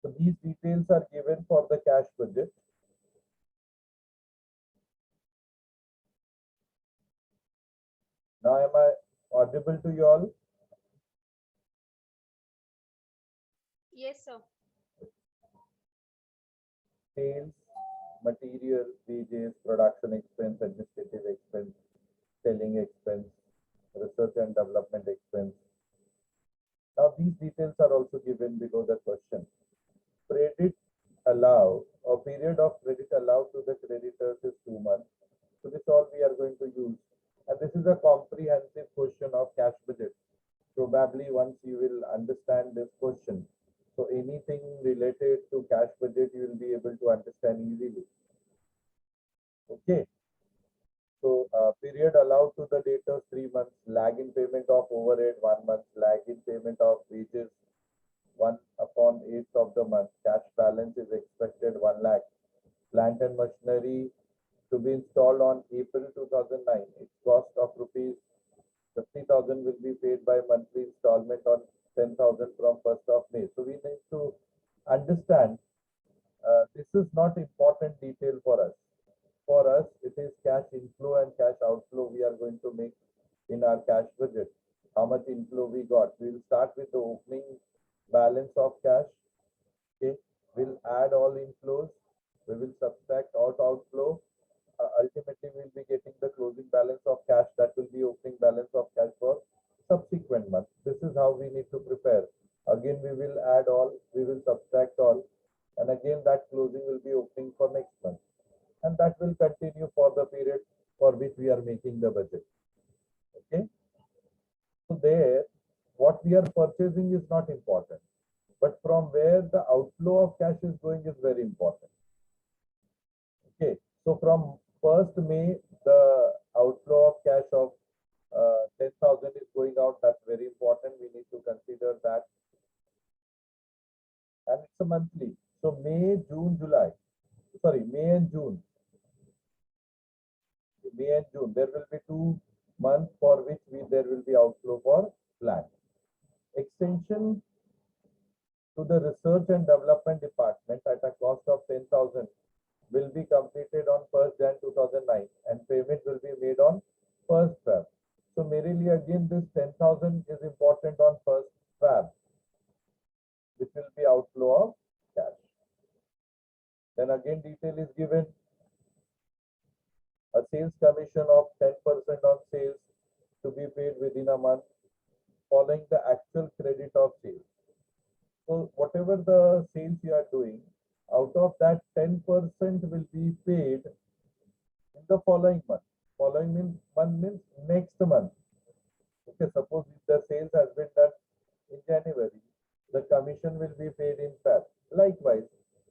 So these details are given for the cash budget. Now am I audible to you all? Yes, sir. Sales, material, wages, production expense, administrative expense, selling expense, research and development expense. Now these details are also given below the question. Credit allow or period of credit allowed to the creditors is 2 months. So this all we are going to use. And this is a comprehensive question of cash budget. Probably once you will understand this question, so anything related to cash budget you will be able to understand easily. Okay. So period allowed to the debtors 3 months, lag in payment of overhead 1 month, lag in payment of wages 1/8 of the month. Cash balance is expected 1 lakh. Plant and machinery to be installed on April 2009. Its cost of rupees 50,000 will be paid by monthly installment on 10,000 from 1st of May. So we need to understand this is not important detail for us. For us, it is cash inflow and cash outflow we are going to make in our cash budget. How much inflow we got. We will start with the opening balance of cash. Okay, we'll add all inflows. We will subtract out outflow. Ultimately, we'll be getting the closing balance of cash. That will be opening balance of cash for subsequent month. This is how we need to prepare. Again, we will add all. We will subtract all, and again that closing will be opening for next month, and that will continue for the period for which we are making the budget. Okay. So there, what we are purchasing is not important, but from where the outflow of cash is going is very important. Okay. So from 1st May, the outflow of cash of 10,000 is going out. That's very important. We need to consider that. And it's a monthly. So May, June, July. Sorry, May and June. May and June. There will be 2 months for which there will be outflow for plant. Extension to the research and development department at a cost of 10,000 will be completed on 1st Jan 2009 and payment will be made on 1st Feb. So merely again this 10,000 is important on 1st Feb, which will be outflow of cash. Then again detail is given. A sales commission of 10% on sales to be paid within a month following the actual credit of sales. So whatever the sales you are doing, out of that 10% will be paid in the following month. Following month means next month. Okay, suppose if the sales has been done in January, the commission will be paid in Feb. Likewise,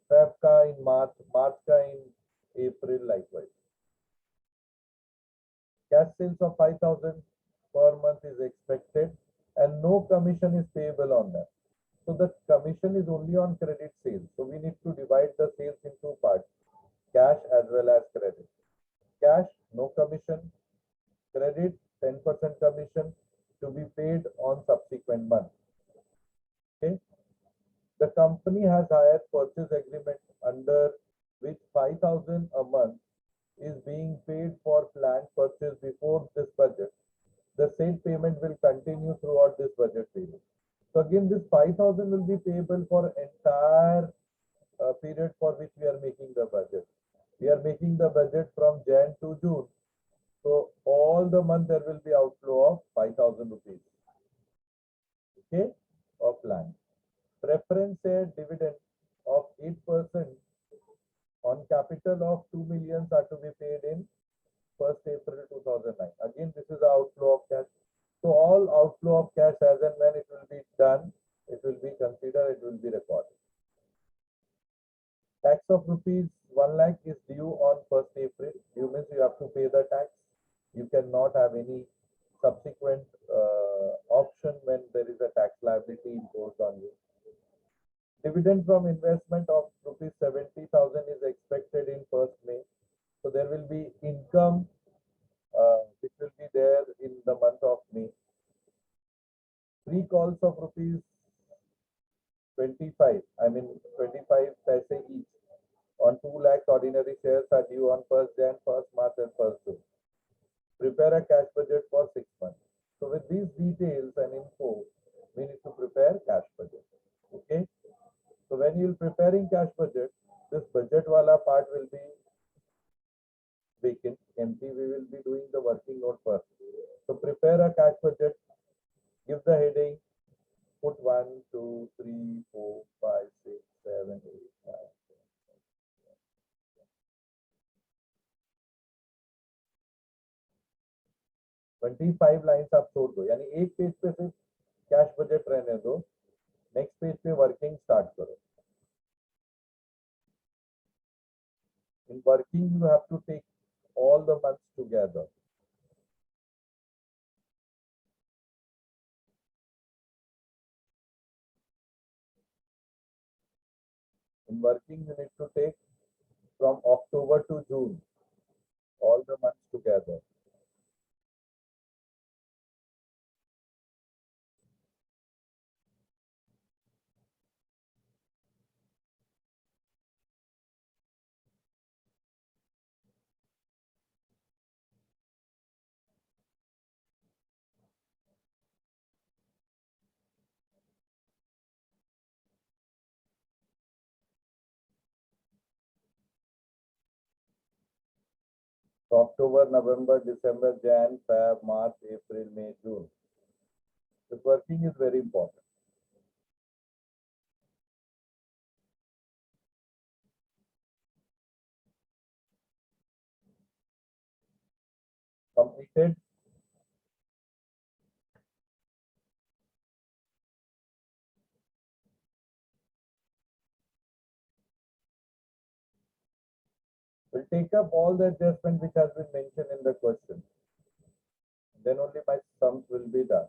Feb ka in March, March ka in April, likewise. Cash sales of 5,000 per month is expected and no commission is payable on that. So the commission is only on credit sales. So we need to divide the sales in 2 parts, cash as well as credit. Cash, no commission. Credit, 10% commission to be paid on subsequent month. Okay. The company has hired purchase agreement under which 5,000 a month is being paid for plant purchase before this budget. The same payment will continue throughout this budget period. So again, this 5,000 will be payable for entire period for which we are making the budget. We are making the budget from Jan to June. So all the month there will be outflow of 5,000 rupees. Okay, of plant. Preference share dividend of 8% on capital of 2 million are to be paid in 1st April 2009. Again, this is the outflow of cash. So all outflow of cash as and when it will be done, it will be considered, it will be recorded. Tax of rupees 1 lakh is due on 1st April. Due means you have to pay the tax. You cannot have any subsequent option when there is a tax liability imposed on you. Dividend from investment of rupees 70,000 is expected in 1st May. So there will be income which will be there in the month of May. Free calls of rupees 25, I mean 25 paise each on 2 lakhs ordinary shares are due on 1st Jan, 1st March and 1st June. Prepare a cash budget for 6 months. So with these details and info, we need to prepare cash budget. Okay. So when you're preparing cash budget, this budget wala part will be vacant, empty. We will be doing the working note first. So prepare a cash budget, give the heading, put 1, 2, 3, 4, 5, 6, 7, 8, 9. 25 lines आप छोड़ दो, यानी एक page पे सिर्फ cash budget रहने दो, next page पे वर्किंग स्टार्ट करो. In working, you have to take all the months together. In working, you need to take from October to June, all the months together. So October, November, December, Jan, Feb, March, April, May, June. This working is very important. Completed. Will take up all the adjustment which has been mentioned in the question. Then only my sums will be done.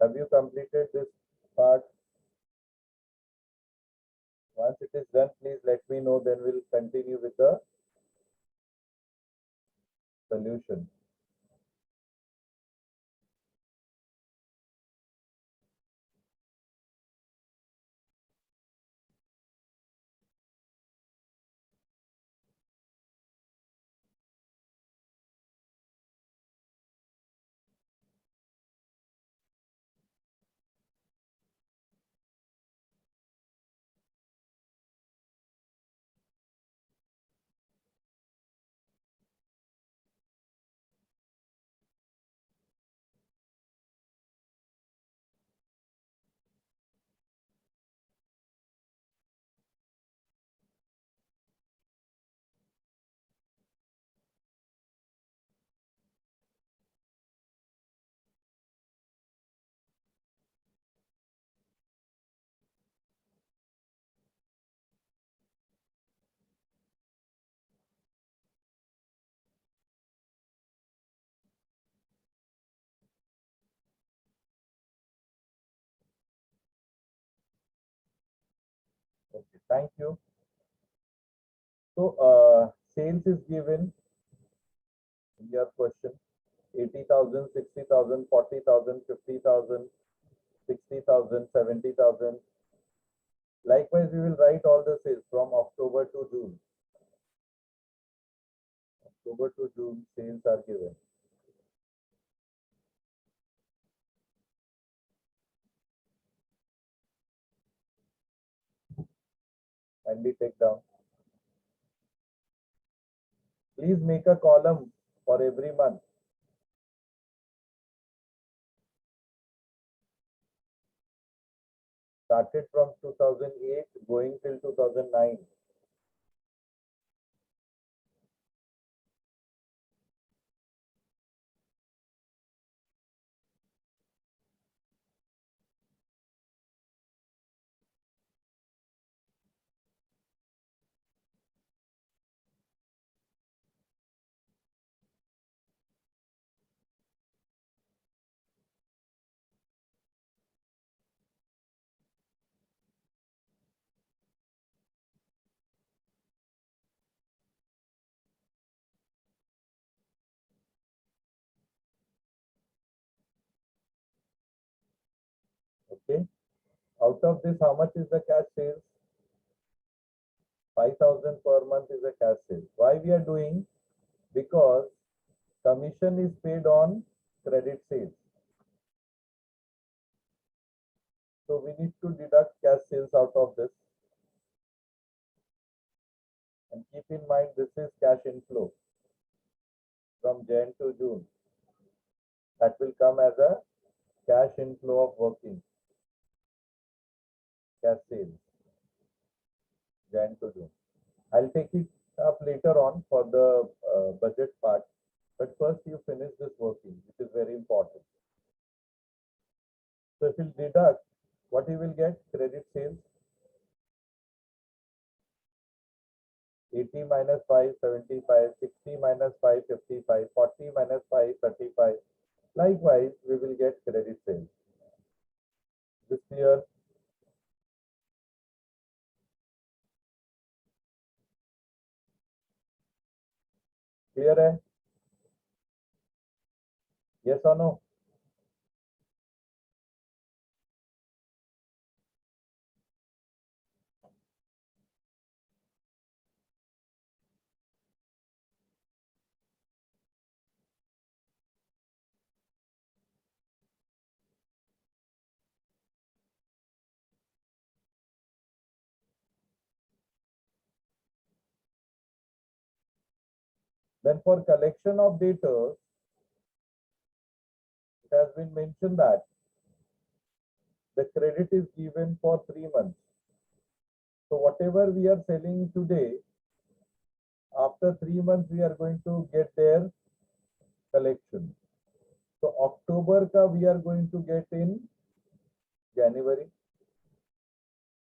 Have you completed this part? Once it is done, please let me know. Then we'll continue with the solution. Okay, thank you. So, sales is given in your question 80,000, 60,000, 40,000, 50,000, 60,000, 70,000. Likewise, we will write all the sales from October to June. October to June, sales are given. Kindly take down. Please make a column for every month. Started from 2008 going till 2009. Okay. Out of this, how much is the cash sales? 5,000 per month is a cash sales. Why we are doing? Because commission is paid on credit sales. So we need to deduct cash sales out of this. And keep in mind, this is cash inflow from Jan to June. That will come as a cash inflow of working, cash sales, Jan to June. I'll take it up later on for the budget part. But first you finish this working, which is very important. So if you deduct, what you will get? Credit sales, 80 minus 5, 75, 60 minus 5, 55, 40 minus 5, 35. Likewise, we will get credit sales. This year, clear hai? Yes or no? Then for collection of debtors, it has been mentioned that the credit is given for 3 months. So whatever we are selling today, after 3 months, we are going to get their collection. So October ka we are going to get in January.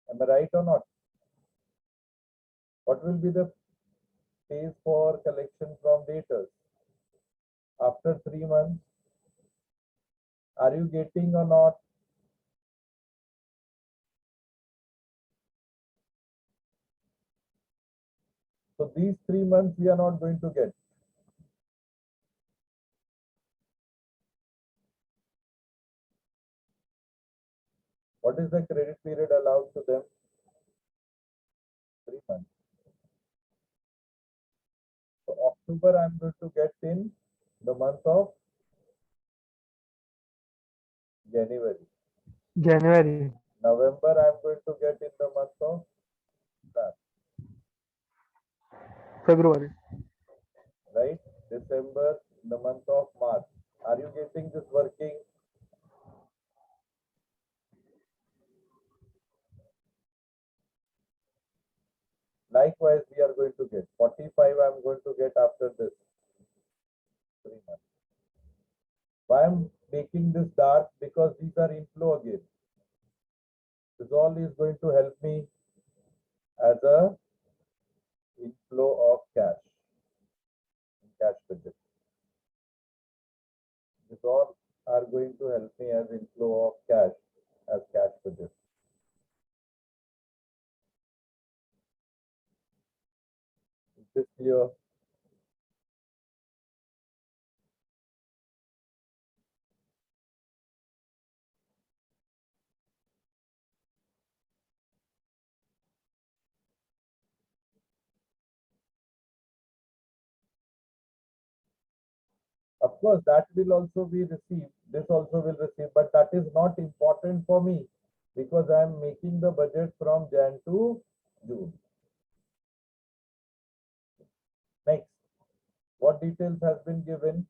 Am I right or not? What will be the phase for collection from debtors? After 3 months, are you getting or not? So these 3 months we are not going to get. What is the credit period allowed to them? 3 months. So October I'm going to get in the month of January. January, November I'm going to get in the month of Feb, February. right? December in the month of March. Are you getting this working? Likewise, we are going to get 45. I'm going to get after this 3 months. Why I'm making this dark? Because these are inflow again. This all is going to help me as a inflow of cash in cash budget. This all are going to help me as inflow of cash as cash budget. Is this clear? Of course, that will also be received. This also will receive, but that is not important for me because I am making the budget from Jan to June. Next, what details has been given?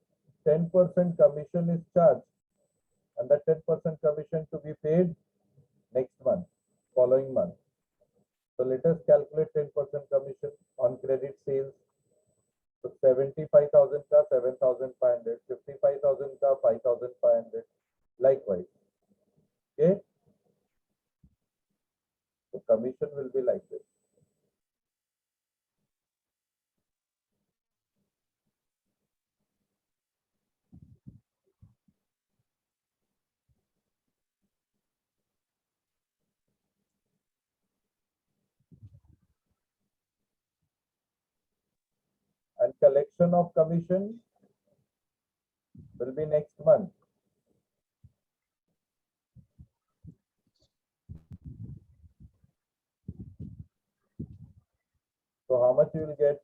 10% commission is charged, and the 10% commission to be paid next month, following month. So let us calculate 10% commission on credit sales. So 75,000 ka 7,500, 55,000 ka 5,500. Likewise. Okay. So commission will be like this. And collection of commission will be next month. So how much you will get?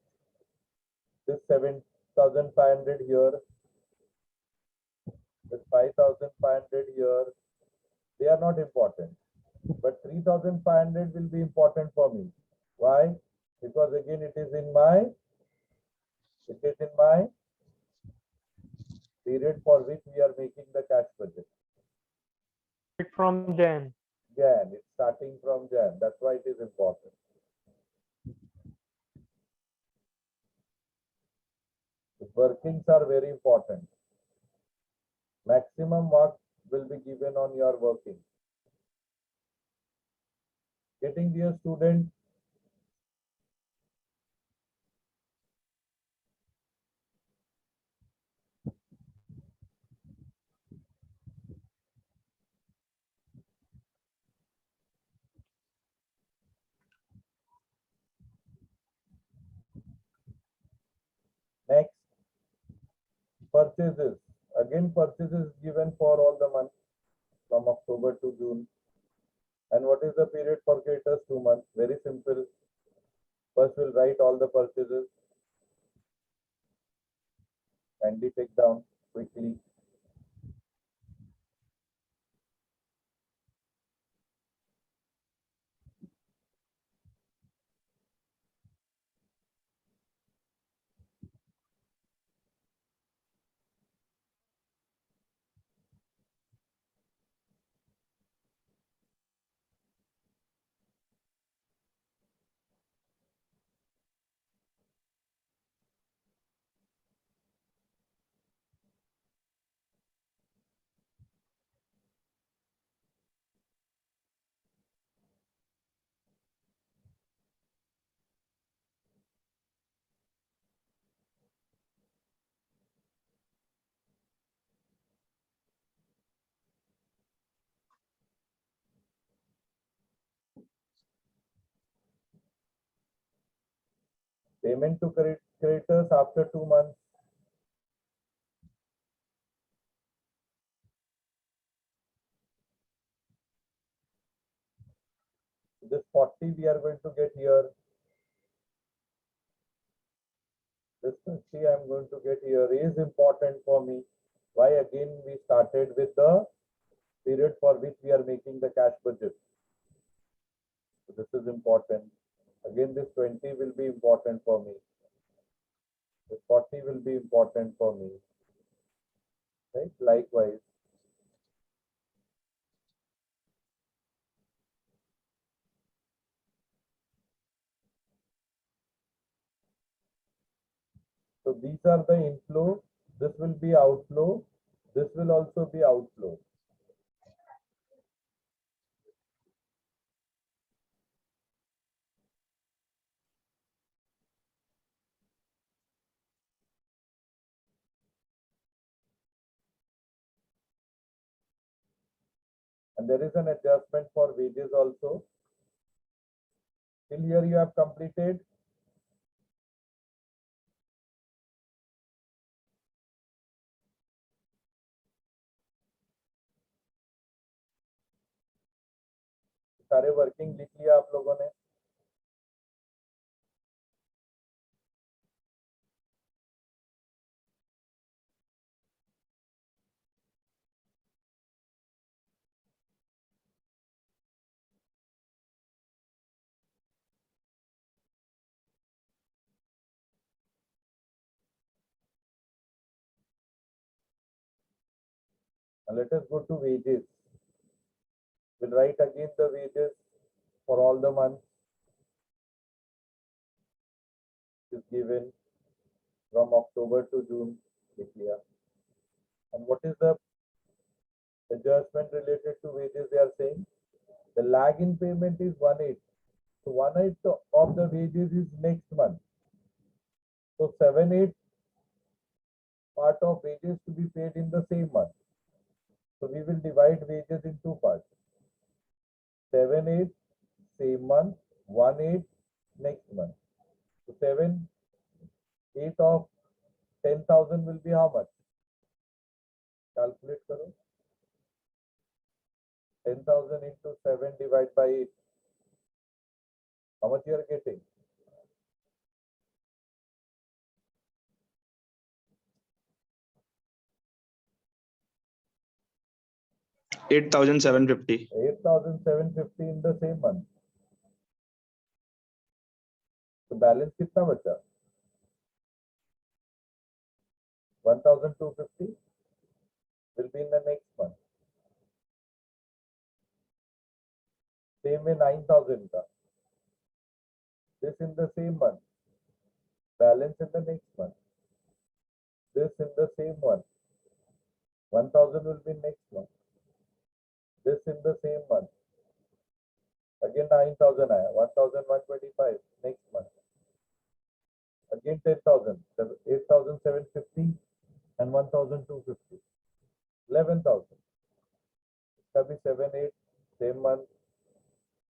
This 7,500 here, this 5,500 here, they are not important. But 3,500 will be important for me. Why? Because again it is in my period for which we are making the cash budget. From Jan. Jan, it's starting from Jan. That's why it is important. The workings are very important. Maximum marks will be given on your working. Getting dear student, next purchases. Again, purchases given for all the months from October to June. And what is the period for creditors? 2 months. Very simple. First, we'll write all the purchases. Kindly take down quickly. Payment to creditors after 2 months. This 40 we are going to get here. This 50 I'm going to get here is important for me. Why? Again, we started with the period for which we are making the cash budget. So this is important. Again, this 20 will be important for me. This 40 will be important for me. Right? Likewise. So these are the inflow. This will be outflow. This will also be outflow. And there is an adjustment for wages also. Till here you have completed. सारे working लिख लिया आप लोगों ने? Now let us go to wages. We'll write again the wages for all the months is given from October to June. And what is the adjustment related to wages they are saying? The lag in payment is 1/8. So 1/8 of the wages is next month. So 7/8 part of wages to be paid in the same month. So we will divide wages in two parts. 7/8 same month, 1/8 next month. So 7/8 of 10,000 will be how much? Calculate karo. 10,000 into 7 divided by 8. How much you are getting? 8,750. 8,750 in the same month. तो balance कितना बचा? 1,250 will be in the next month. Same way 9,000 का. This in the same month. Balance in the next month. This in the same one. 1,000 will be next month. This in the same month. Again 9,000 आया. 1,125 next month. Again 10,000. 8,750 and 1,250. 11,000. It will be 7, 8 same month.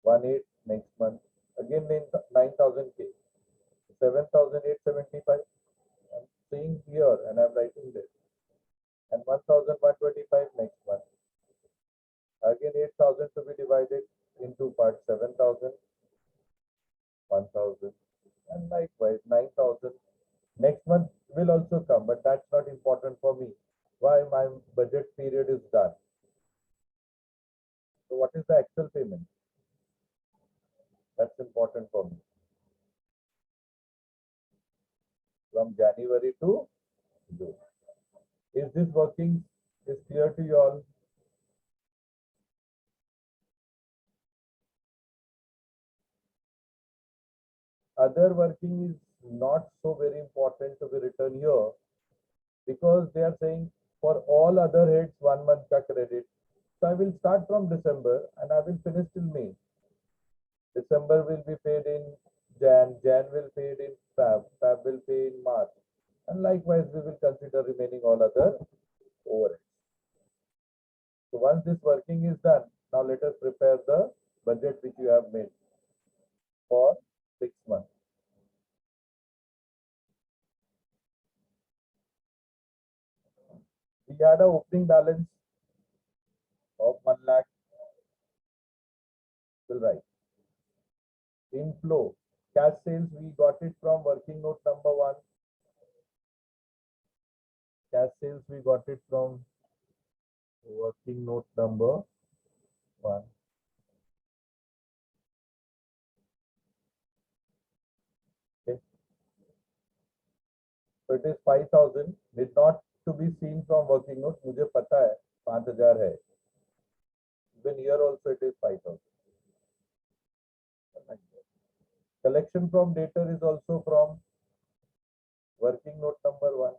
1, 8 next month. Again 9,000K. 7,875. I'm seeing here and I'm writing this. And 1,125 next month. Again 8,000 to be divided into parts. 7,000, 1,000, and likewise 9,000. Next month will also come, but that's not important for me. Why? My budget period is done. So what is the actual payment? That's important for me. From January to June. Is this working? Is clear to you all? Other working is not so very important to be written here because they are saying for all other heads 1 month ka credit. So I will start from December and I will finish till May. December will be paid in Jan will pay in Feb will pay in March, and likewise we will consider remaining all other overheads. So once this working is done, now let us prepare the budget which you have made for 6 months. We had an opening balance of 1 lakh. Will write. Inflow. Cash sales, we got it from working note number 1. Cash sales, we got it from working note number 1. Okay. So it is 5,000. Did not to be seen from working note. मुझे पता है 5,000 है. Even here also it is 5,000. Collection from debtor is also from working note number 1.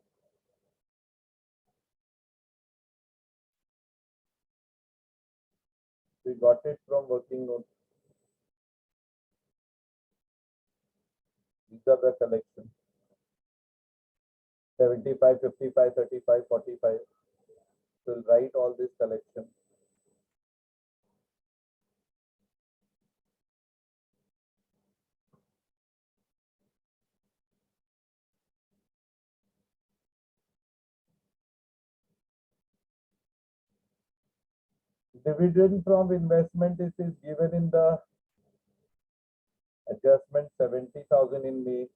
We got it from working note. These are the collections. 75, 55, 35, 45. We'll write all this collection. Dividend from investment is given in the adjustment 70,000 in May.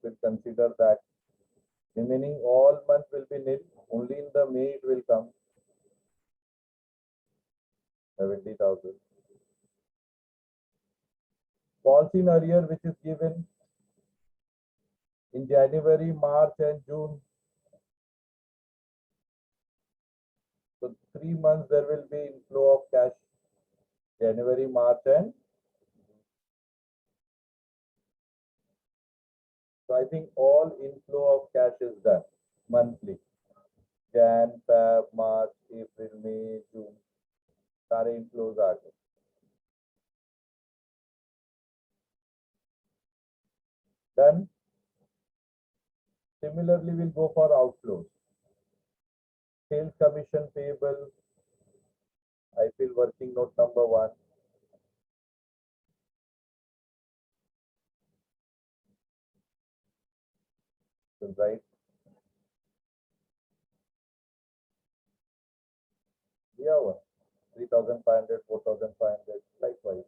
We'll consider that. Remaining all months will be nil. Only in the May it will come. 70,000. Falls in arrear which is given in January, March and June. So 3 months there will be inflow of cash. January, March and so I think all inflow of cash is done monthly. Jan, Feb, March, April, May, June. सारे inflows आ गए. Then similarly we'll go for outflows. Sales commission payable. I feel working note number 1. So right. Yeah, 3,500, 4,500, likewise.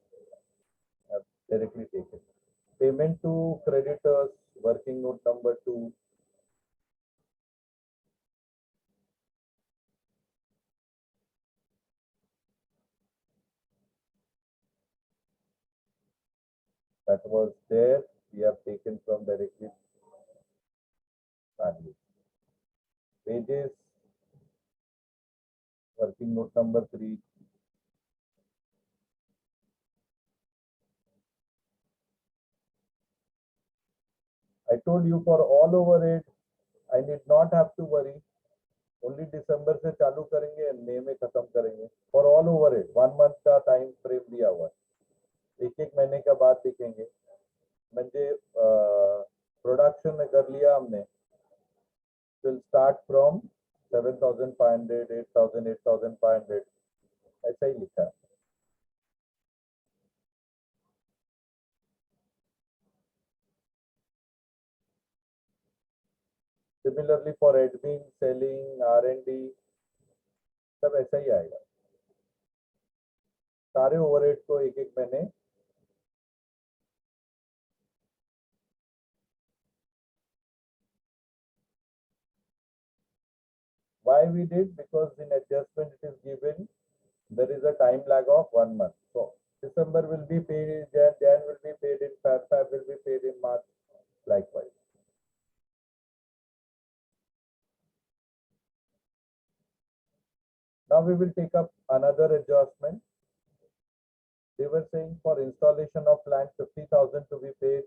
I've directly taken. Payment to creditors, working note number 2. that was there, we have taken from directly salary. Wages, working note number 3. I told you for all overhead, I need not have to worry. Only December से चालू करेंगे and May में खत्म करेंगे. For all overhead, 1 month का time frame दिया हुआ है. एक महीने का बाद देखेंगे. म्हणजे प्रोडक्शन कर लिया हमने. Will start from 7,500, 8,000, 8,500. ऐसा ही लिखा है. Similarly for admin, selling, R&D, सब ऐसा ही आएगा. सारे ओवरहेड को एक महीने why we did, because in adjustment it is given there is a time lag of 1 month. So December will be paid in Jan will be paid in Feb will be paid in March, likewise. Now we will take up another adjustment. They were saying for installation of plant 50,000 to be paid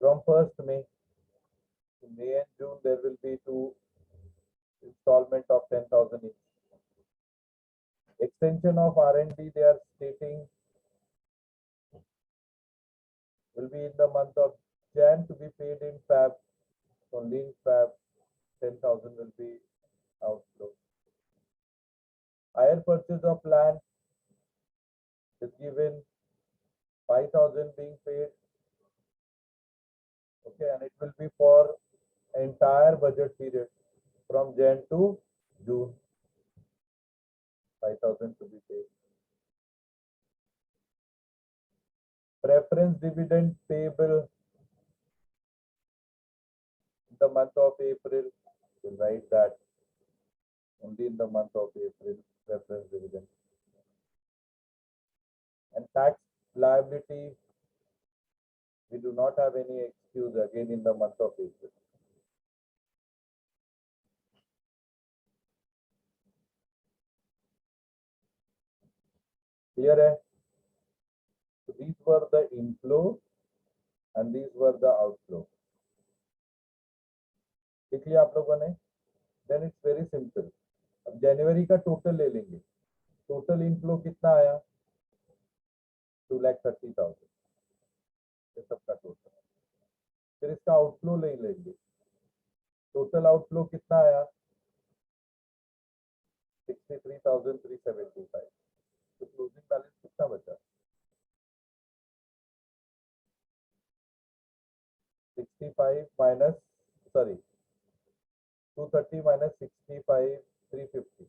from 1st May. In May and June there will be 2 installment of 10,000 each. Extension of R&D they are stating will be in the month of Jan to be paid in Feb. Only in Feb 10,000 will be outflow. Higher purchase of land is given 5,000 being paid. Okay, and it will be for entire budget period from Jan to June. 5,000 to be paid. Preference dividend payable in the month of April. We'll write that only in the month of April, preference dividend. And tax liability, we do not have any excuse again in the month of April. Clear है? So these were the inflow and these were the outflow. देख लिया आप लोगों ने? Then it's very simple. अब जनवरी का total ले लेंगे. टोटल इनफ्लो कितना आया? 2,30,000. ये सबका टोटल. फिर इसका आउटफ्लो ले लेंगे. टोटल आउटफ्लो कितना आया? 63,375. तो क्लोजिंग बैलेंस कितना बचा? 65 minus, sorry, 230 minus 65, 350.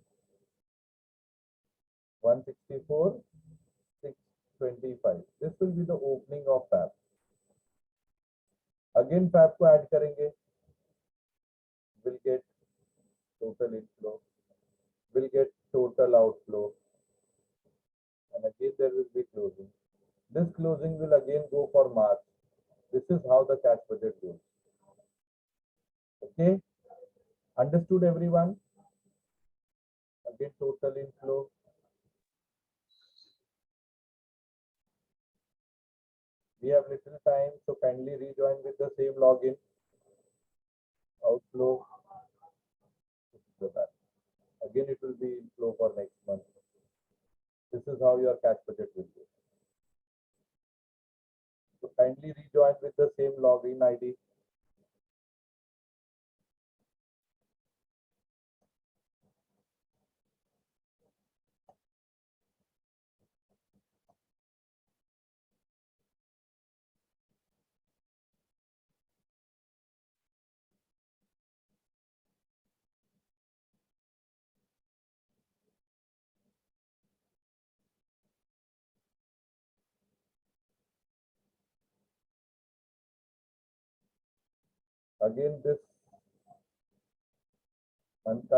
164, 625. This will be the opening of Fab. Again Fab को add करेंगे. Will get total inflow. Will get total outflow. And again there will be closing. This closing will again go for March. This is how the cash budget goes. Okay? Understood everyone? Again total inflow. We have little time, so kindly rejoin with the same login. Outflow. Again, it will be inflow for next month. This is how your cash budget will be. So kindly rejoin with the same login ID. Again, this month